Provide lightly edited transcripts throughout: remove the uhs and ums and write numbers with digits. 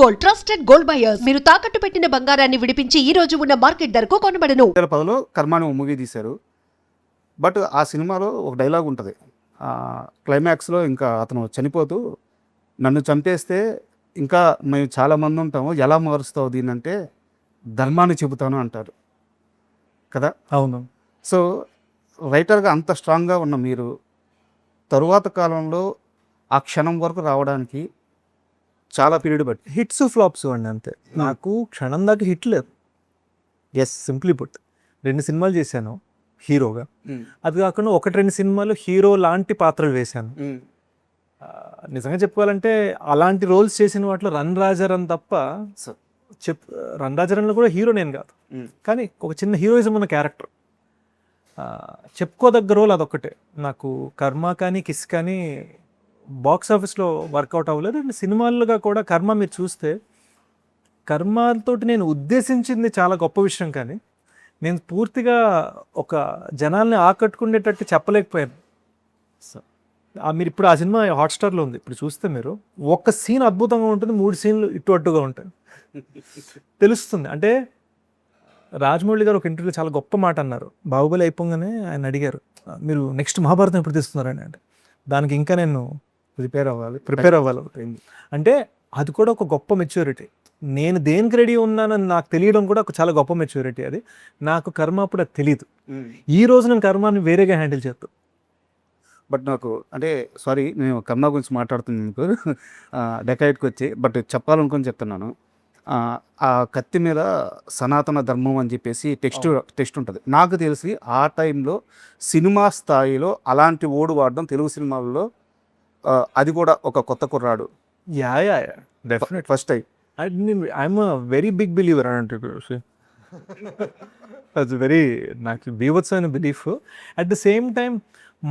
Gold, trusted gold buyers. మీరు తాకట్టు పెట్టిన బంగారాన్ని విడిపించి ఈ రోజు ఉన్న మార్కెట్ ధరకు కొనబడను. 2010లో కర్మాని మూవీ తీశారు. బట్ ఆ సినిమాలో ఒక డైలాగ్ ఉంటుంది. క్లైమాక్స్లో ఇంకా అతను చనిపోతూ నన్ను చంపేస్తే ఇంకా మేము చాలామంది ఉంటాము, ఎలా మారుస్తావు దీన్నంటే ధర్మాన్ని చెబుతాను అంటారు కదా. అవును. సో రైటర్గా అంత స్ట్రాంగ్గా ఉన్న మీరు తరువాత కాలంలో ఆ క్షణం వరకు రావడానికి చాలా పీరియడ్ బట్టి హిట్స్ ఫ్లాప్స్ అండి అంతే. నాకు క్షణం దాకా హిట్ లేదు. ఎస్, సింప్లీ పుట్ 2 సినిమాలు చేశాను హీరోగా. అది కాకుండా 1-2 సినిమాలు హీరో లాంటి పాత్రలు వేశాను. నిజంగా చెప్పుకోవాలంటే అలాంటి రోల్స్ చేసిన వాటిలో రన్ రాజారన్ తప్ప రన్ రాజారన్లో కూడా హీరో నేను కాదు, కానీ ఒక చిన్న హీరోయిజం ఉన్న క్యారెక్టర్. చెప్పుకోదగ్గ రోల్ అదొక్కటే. నాకు కర్మ కానీ కిస్ కానీ బాక్స్ ఆఫీస్లో వర్కౌట్ అవ్వలేదు. అండ్ సినిమాలుగా కూడా కర్మ మీరు చూస్తే కర్మతోటి నేను ఉద్దేశించింది చాలా గొప్ప విషయం, కానీ నేను పూర్తిగా ఒక జనాల్ని ఆకట్టుకునేటట్టు చెప్పలేకపోయాను. మీరు ఇప్పుడు ఆ సినిమా హాట్స్టార్లో ఉంది, ఇప్పుడు చూస్తే మీరు ఒక్క సీన్ అద్భుతంగా ఉంటుంది, 3 సీన్లు ఇటు అట్టుగా ఉంటాయి. తెలుస్తుంది. అంటే రాజమౌళి గారు ఒక ఇంటర్వ్యూలో చాలా గొప్ప మాట అన్నారు. బాహుబలి అయిపోగానే ఆయన అడిగారు, మీరు నెక్స్ట్ మహాభారతం ఎప్పుడు తీస్తున్నారని. అంటే దానికి ఇంకా నేను ప్రిపేర్ అవ్వాలి. అంటే అది కూడా ఒక గొప్ప మెచ్యూరిటీ. నేను దేనికి రెడీ ఉన్నానని నాకు తెలియడం కూడా ఒక చాలా గొప్ప మెచ్యూరిటీ. అది నాకు కర్మ అప్పుడు అది తెలియదు. ఈ రోజు నేను కర్మాన్ని వేరేగా హ్యాండిల్ చేస్తాను. బట్ నాకు అంటే సారీ, నేను కర్మ గురించి మాట్లాడుతున్నాను మీకు డెకాయిట్కి వచ్చి, బట్ చెప్పాలనుకొని చెప్తున్నాను. ఆ కత్తి మీద సనాతన ధర్మం అని చెప్పేసి టెక్స్ట్ ఉంటుంది. నాకు తెలిసి ఆ టైంలో సినిమా స్థాయిలో అలాంటి ఓడు వాడడం తెలుగు సినిమాల్లో అది కూడా ఒక కొత్త కుర్రాడు. Definite first time. I'm very big believer అంటే అది వెరీ నాకు బీభత్సమైన belief. At the same time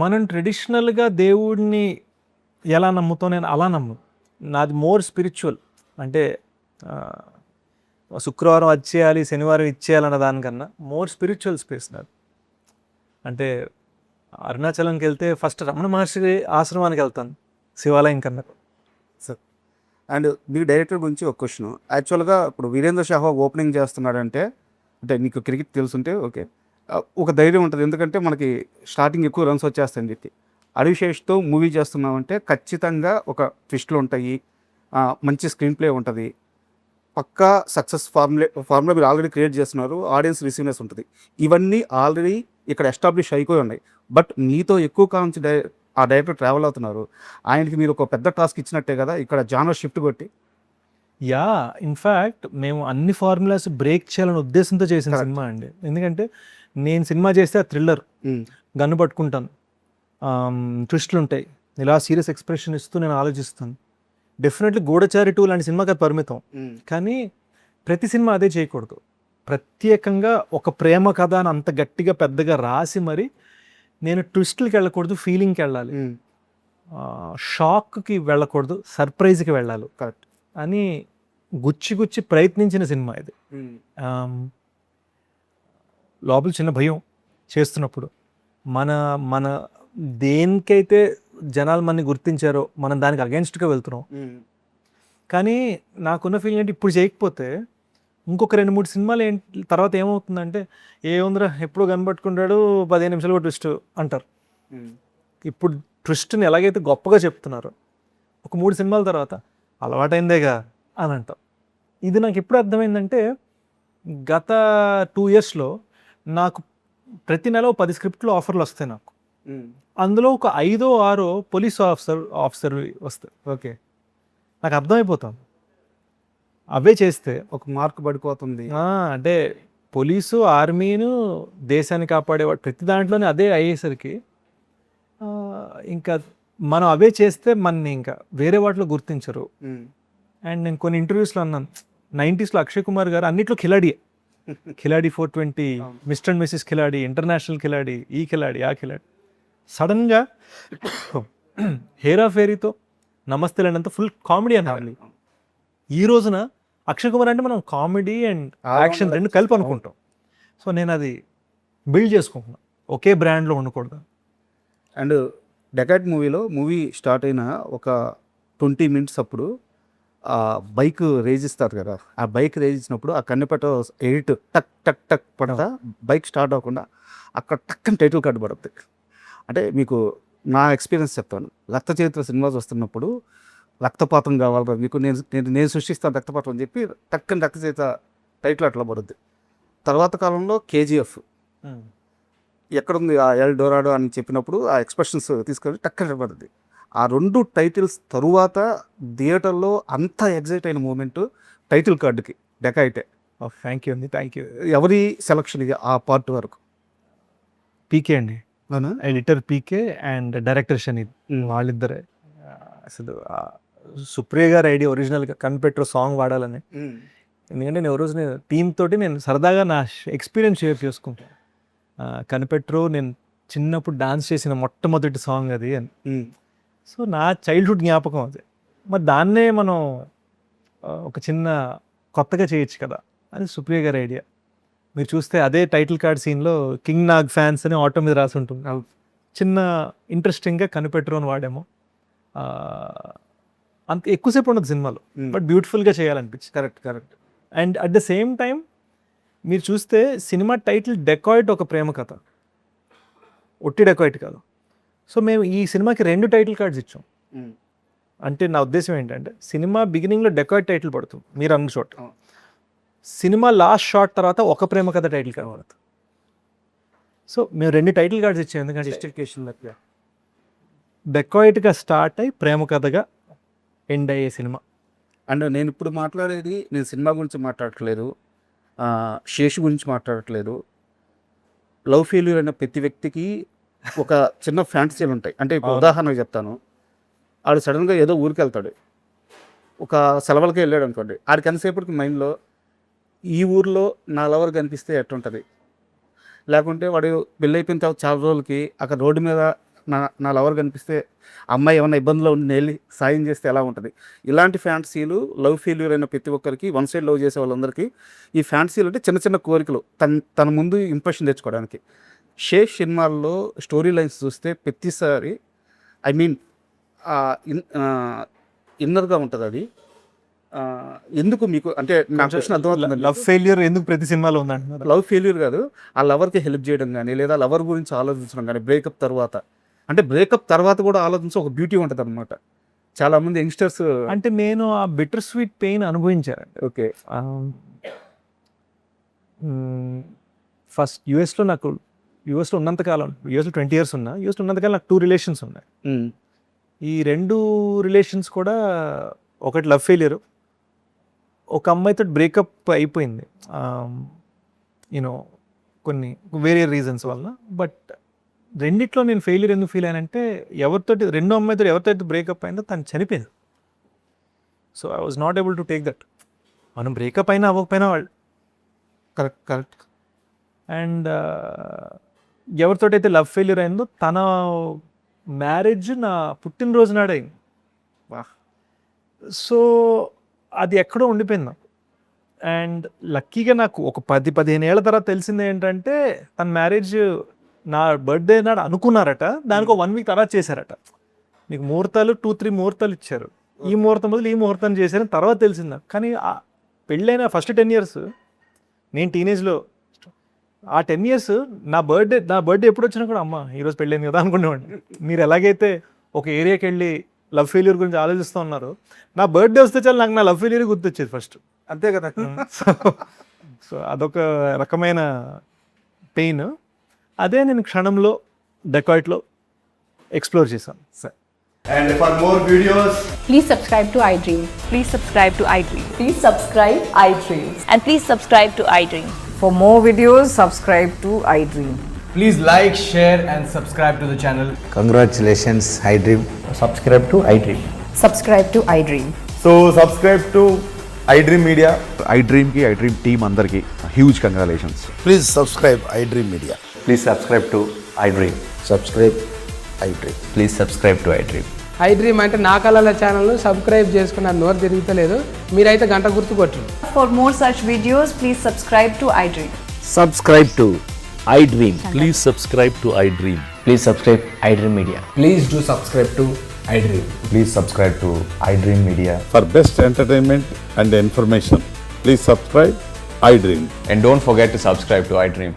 మనం ట్రెడిషనల్గా దేవుడిని ఎలా నమ్ముతాం, నేను అలా నమ్ము. నాది మోర్ స్పిరిచువల్. అంటే శుక్రవారం వచ్చేయాలి, శనివారం ఇచ్చేయాలన్న దానికన్నా మోర్ స్పిరిచువల్ స్పేస్ నాది. అంటే అరుణాచలంకి వెళ్తే ఫస్ట్ రమణ మహర్షి ఆశ్రమానికి వెళ్తాను, శివాలయం కన్నా. సార్, అండ్ మీ డైరెక్టర్ గురించి ఒక క్వశ్చన్. యాక్చువల్గా ఇప్పుడు వీరేంద్ర సెహ్వాగ్ ఓపెనింగ్ చేస్తున్నాడంటే, అంటే నీకు క్రికెట్ తెలుసుంటే ఓకే, ఒక ధైర్యం ఉంటుంది. ఎందుకంటే మనకి స్టార్టింగ్ ఎక్కువ రన్స్ వచ్చేస్తాయని చెప్పి. అరిశేష్తో మూవీ చేస్తున్నామంటే ఖచ్చితంగా ఒక ట్విస్ట్లు ఉంటాయి, మంచి స్క్రీన్ ప్లే ఉంటుంది, పక్కా సక్సెస్ ఫార్ములా మీరు ఆల్రెడీ క్రియేట్ చేస్తున్నారు, ఆడియన్స్ రిసీవ్నెస్ ఉంటుంది. ఇవన్నీ ఆల్రెడీ ఇక్కడ ఎస్టాబ్లిష్ అయిపోయి ఉన్నాయి. బట్ మీతో ఎక్కువ కాలం నుంచి ఆ డైరెక్టర్ ట్రావెల్ అవుతున్నారు. ఆయనకి మీరు ఒక పెద్ద టాస్క్ ఇచ్చినట్టే కదా ఇక్కడ జానర్ షిఫ్ట్ కొట్టి. యా, ఇన్ఫ్యాక్ట్ మేము అన్ని ఫార్ములాస్ బ్రేక్ చేయాలనే ఉద్దేశంతో చేసిన సినిమా అండి. ఎందుకంటే నేను సినిమా చేస్తే ఆ థ్రిల్లర్, గన్ను పట్టుకుంటాను, ట్విస్ట్లు ఉంటాయి, ఇలా సీరియస్ ఎక్స్ప్రెషన్ ఇస్తూ నేను ఆలోచిస్తాను. డెఫినెట్లీ గూఢచారి 2 లాంటి సినిమాకి అది పరిమితం, కానీ ప్రతి సినిమా అదే చేయకూడదు. ప్రత్యేకంగా ఒక ప్రేమ కథ అని అంత గట్టిగా పెద్దగా రాసి మరి నేను ట్విస్ట్లకి వెళ్ళకూడదు, ఫీలింగ్కి వెళ్ళాలి, షాక్కి వెళ్ళకూడదు, సర్ప్రైజ్కి వెళ్ళాలి కరెక్ట్ అని గుచ్చి ప్రయత్నించిన సినిమా ఇది. లోపల చిన్న భయం చేస్తున్నప్పుడు మన దేనికైతే జనాలు మనని గుర్తించారో మనం దానికి అగెన్స్ట్గా వెళ్తున్నాం. కానీ నాకున్న ఫీలింగ్ ఏంటి, ఇప్పుడు చేయకపోతే ఇంకొక 2-3 సినిమాలు తర్వాత ఏమవుతుందంటే, ఏముందిరా ఎప్పుడో కనబట్టుకుంటాడు 15 నిమిషాలు కూడా ట్విస్ట్ అంటారు. ఇప్పుడు ట్విస్ట్ని ఎలాగైతే గొప్పగా చెప్తున్నారో ఒక 3 సినిమాల తర్వాత అలవాటైందేగా అని అంటాం. ఇది నాకు ఎప్పుడు అర్థమైందంటే, గత 2 ఇయర్స్లో నాకు ప్రతి నెల 10 స్క్రిప్ట్లు ఆఫర్లు వస్తాయి నాకు. అందులో ఒక 5-6 పోలీస్ ఆఫీసర్ వస్తాయి. ఓకే, నాకు అర్థమైపోతాం అవే చేస్తే ఒక మార్క్ పడిపోతుంది. అంటే పోలీసు, ఆర్మీను, దేశాన్ని కాపాడేవాడు ప్రతి దాంట్లోనే అదే అయ్యేసరికి ఇంకా మనం అవే చేస్తే మనని ఇంకా వేరే వాటిలో గుర్తించరు. అండ్ నేను కొన్ని ఇంటర్వ్యూస్లో అన్నాను, 90s అక్షయ్ కుమార్ గారు అన్నిట్లో Khiladi 420, mister and missus Khiladi, international Khiladi, ఈ ఖిలాడి, ఆ ఖిలాడి. సడన్గా హేరా ఫేరీతో నమస్తే లేనంత ఫుల్ కామెడీ అనాలి. ఈ రోజున అక్షయ్ కుమార్ అంటే మనం కామెడీ అండ్ యాక్షన్ 2 కలిపి అనుకుంటాం. సో నేను అది బిల్డ్ చేసుకుంటున్నాను, ఒకే బ్రాండ్లో ఉండకూడదు. అండ్ డెకాయిట్ మూవీ స్టార్ట్ అయిన ఒక 20 minutes అప్పుడు బైక్ రేజ్ ఇస్తారు కదా, ఆ బైక్ రేజ్ ఇచ్చినప్పుడు ఆ కన్నెపేట ఎడిట్ టక్ టక్ టక్ పడతా బైక్ స్టార్ట్ అవ్వకుండా అక్కడ టక్కని టైటిల్ కార్డు పడుతుంది. అంటే మీకు నా ఎక్స్పీరియన్స్ చెప్తాను. రక్త చరిత్ర సినిమా చూస్తున్నప్పుడు రక్తపాతం కావాలి మీకు, నేను సృష్టిస్తాను రక్తపాతం అని చెప్పి టక్కని రక్త చరిత్ర టైటిల్ అట్లా పడుద్ది. తర్వాత కాలంలో కేజీఎఫ్ ఎక్కడుంది ఆ ఎల్ డోరాడో అని చెప్పినప్పుడు ఆ ఎక్స్ప్రెషన్స్ తీసుకొని టక్కన పడుతుంది. ఆ 2 టైటిల్స్ తరువాత థియేటర్లో అంత ఎగ్జైట్ అయిన మూమెంట్ టైటిల్ కార్డుకి డెకాయిటే. థ్యాంక్ యూ అండి, థ్యాంక్ యూ. ఎవరి సెలక్షన్ ఇది ఆ పార్ట్ వరకు? పీకే అండి, ఎడిటర్ పీకే అండ్ డైరెక్టర్ షనీద్, వాళ్ళిద్దరే. అసలు సుప్రియ గారు ఐడియా ఒరిజినల్గా కనిపెట్టు సాంగ్ వాడాలని. ఎందుకంటే నేను రోజు టీమ్ తోటి నేను సరదాగా నా ఎక్స్పీరియన్స్ షేర్ చేసుకుంటాను. కనిపెట్టు నేను చిన్నప్పుడు డాన్స్ చేసిన మొట్టమొదటి సాంగ్ అది అని. సో నా చైల్డ్హుడ్ జ్ఞాపకం అది. మరి దాన్నే మనం ఒక చిన్న కొత్తగా చేయొచ్చు కదా అని సుప్రియ గారి ఐడియా. మీరు చూస్తే అదే టైటిల్ కార్డ్ సీన్లో కింగ్ నాగ్ ఫ్యాన్స్ అని ఆటో మీద రాసి ఉంటుంది. చిన్న ఇంట్రెస్టింగ్గా కనిపెట్టరు అని వాడాము. అంత ఎక్కువసేపు ఉండదు సినిమాలో, బట్ బ్యూటిఫుల్గా చేయాలనిపించింది. Correct. And at the same time మీరు చూస్తే సినిమా టైటిల్ డెకాయిట్ ఒక ప్రేమ కథ, ఒట్టి డెకాయిట్ కాదు. సో మేము ఈ సినిమాకి 2 టైటిల్ కార్డ్స్ ఇచ్చాం. అంటే నా ఉద్దేశం ఏంటంటే సినిమా బిగినింగ్లో డెకాయిట్ టైటిల్ పడుతుంది మీరు అన్న చోట, సినిమా లాస్ట్ షాట్ తర్వాత ఒక ప్రేమ కథ టైటిల్ కార్డ్ పడుతుంది. సో మేము 2 టైటిల్ కార్డ్స్ ఇచ్చాం, ఎందుకంటే జస్టిఫికేషన్ డెకాయిట్గా స్టార్ట్ అయ్యి ప్రేమ కథగా ఎండ్ అయ్యే సినిమా. అండ్ నేను ఇప్పుడు మాట్లాడేది నేను సినిమా గురించి మాట్లాడట్లేదు, శేషు గురించి మాట్లాడట్లేదు. లవ్ ఫెయిల్యూర్ అయిన ప్రతి వ్యక్తికి ఒక చిన్న ఫ్యాంటసీలు ఉంటాయి. అంటే ఇప్పుడు ఉదాహరణకు చెప్తాను, ఆడు సడన్గా ఏదో ఊరికి వెళ్తాడు, ఒక సెలవులకి వెళ్ళాడు అనుకోండి, ఆడికి ఎంతసేపటికి మైండ్లో ఈ ఊర్లో నా లవర్ కనిపిస్తే ఎట్టుంటుంది, లేకుంటే వాడు పెళ్ళి అయిపోయిన తర్వాత చాలా రోజులకి అక్కడ రోడ్డు మీద నా లవర్ కనిపిస్తే అమ్మాయి ఏమైనా ఇబ్బందులో ఉండి వెళ్ళి సాయం చేస్తే ఎలా ఉంటుంది. ఇలాంటి ఫ్యాంటసీలు లవ్ ఫెయిల్యూర్ అయిన ప్రతి ఒక్కరికి, వన్ సైడ్ లవ్ చేసే వాళ్ళందరికీ ఈ ఫ్యాంటసీలు అంటే చిన్న చిన్న కోరికలు తన ముందు ఇంప్రెషన్ తెచ్చుకోవడానికి. శేష్ సినిమాల్లో స్టోరీ లైన్స్ చూస్తే ప్రతిసారి ఐ మీన్ ఇన్నర్గా ఉంటుంది అది. ఎందుకు మీకు అంటే నా క్వశ్చన్ అర్థమవుతుంది, లవ్ ఫెయిల్యూర్ ఎందుకు ప్రతి సినిమాలో ఉందంటున్నారు? లవ్ ఫెయిల్యూర్ కాదు, ఆ లవర్కి హెల్ప్ చేయడం కానీ లేదా లవర్ గురించి ఆలోచించడం కానీ బ్రేకప్ తర్వాత, అంటే బ్రేకప్ తర్వాత కూడా ఆలోచించి ఒక బ్యూటీ ఉంటుంది అనమాట. చాలామంది యంగ్స్టర్స్ అంటే నేను ఆ బిటర్ స్వీట్ పెయిన్ అనుభవించారండి. ఓకే, ఫస్ట్ యూఎస్లో ఉన్నంతకాలం, యూఎస్లో 20 years ఉన్నా, యూఎస్లో ఉన్నంతకాలం నాకు 2 relations ఉన్నాయి. ఈ 2 relations కూడా ఒకటి లవ్ ఫెయిల్యూర్, ఒక అమ్మాయితో బ్రేకప్ అయిపోయింది యూనో కొన్ని వేరే రీజన్స్ వల్ల. బట్ రెండిట్లో నేను ఫెయిల్యూర్ ఎందుకు ఫీల్ అయ్యానంటే రెండో అమ్మాయితో ఎవరితో బ్రేకప్ అయిందో తను చనిపోయింది. So I was not able to take that. మనం బ్రేకప్ అయినా అవ్వకపోయినా వాళ్ళు కరెక్ట్. అండ్ ఎవరితోటైతే లవ్ ఫెయిల్యూర్ అయిందో తన మ్యారేజ్ నా పుట్టినరోజు నాడు అయింది. సో అది ఎక్కడో ఉండిపోయింది నాకు. అండ్ లక్కీగా నాకు ఒక 10-15 ఏళ్ల తర్వాత తెలిసింది ఏంటంటే తన మ్యారేజ్ నా బర్త్డే నాడు అనుకున్నారట, దానికి 1 week తర్వాత చేశారట. నీకు ముహూర్తాలు 2-3 ముహూర్తాలు ఇచ్చారు, ఈ ముహూర్తం బదులు ఈ ముహూర్తం చేశారని తర్వాత తెలిసింది నాకు. కానీ పెళ్ళైన ఫస్ట్ 10 years నేను టీనేజ్లో, ఆ 10 years నా బర్త్డే ఎప్పుడు వచ్చినా కూడా అమ్మ ఈరోజు పెళ్ళైంది కదా అనుకునేవాడిని. మీరు ఎలాగైతే ఒక ఏరియాకి వెళ్ళి లవ్ ఫెయిల్యూర్ గురించి ఆలోచిస్తూ ఉన్నారు, నా బర్త్డే వస్తే చాలు నాకు నా లవ్ ఫెయిల్యూర్ గుర్తొచ్చేది ఫస్ట్. అంతే కదా. సో అదొక రకమైన పెయిన్. అదే నేను క్షణంలో డెకాయిట్లో ఎక్స్ప్లోర్ చేశాను. And for more videos, Please subscribe to iDream. Please subscribe to iDream. Please subscribe iDream. And please subscribe to iDream. For more videos, subscribe to iDream. please like, share and subscribe to the channel. Congratulations, iDream. Subscribe to iDream. Subscribe to iDream. So subscribe to iDream Media. iDream ki iDream team andarki huge congratulations. Please subscribe iDream Media. Please subscribe to iDream. Subscribe iDream. Please subscribe to iDream. iDream అంటే నా కళల ఛానల్ను subscribe చేసుకున్న నోరు తిరుగుతలేదు, మీరైతే గంట గుర్తు కొట్టండి. For more such videos, please subscribe to iDream. Subscribe to iDream. Please subscribe to iDream. Please subscribe iDream Media. Please do subscribe to iDream. Please subscribe to iDream Media. For best entertainment and information, please subscribe iDream. And don't forget to subscribe to iDream.